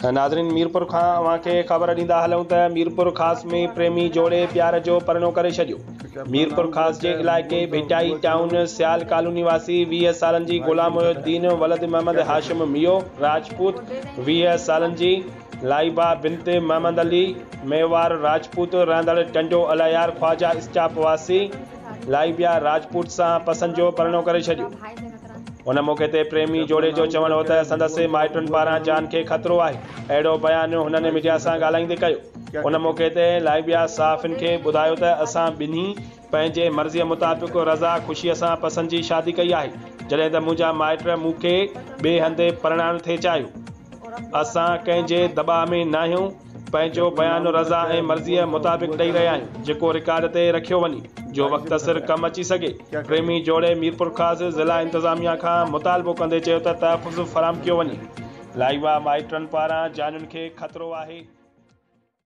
नाज़रीन, मीरपुर खां अव्हांखे ख़बर ॾींदा हलूं त मीरपुर ख़ास में प्रेमी जोड़े प्यार जो परिणो करे छॾियो। मीरपुर ख़ास जे इलाइक़े भिटाई टाउन सियाल कॉलोनी वासी 20 सालनि जी गुलामुद्दीन वलद मोहम्मद हाशिम मियो राजपूत, 20 सालनि जी लाइबा बिनत मोहम्मद अली मेवार राजपूत रहंदड़ टंडो अलायार ख्वाजा स्टाप वासी लाइबिया राजपूत सां पसंदि जो परिणो करे छॾियो। उन मौके ते प्रेमी जोड़े जो चवणु हो त संदसि माइटनि पारां जान खे ख़तरो आहे। अहिड़ो बयानु हुननि मीडिया सां ॻाल्हाईंदे कयो। उन मौके ते लाइबिया सहाफ़ियुनि खे ॿुधायो त असां ॿिन्ही पंहिंजे मर्ज़ीअ मुताबिक़ रज़ा ख़ुशीअ सां पसंदि जी शादी कई आहे, जॾहिं त मुंहिंजा माइट मूंखे ॿिए हंधि परिणाइण थे चाहियो। असां कंहिंजे दॿाअ में न आहियूं, पंहिंजो बयानु रज़ा ऐं मर्ज़ीअ मुताबिक़ ॾेई रहिया आहियूं, जेको रिकॉर्ड ते रखियो वञे, जो वक़्तसिर कमु अची सघे। प्रेमी जोड़े मीरपुर ख़ास ज़िला इंतज़ामिया खां मुतालबो कंदे चयो त तहफ़ुज़ फ़राहम कयो वञे। लाइबा माइटनि पारां जानुनि खे ख़तरो आहे।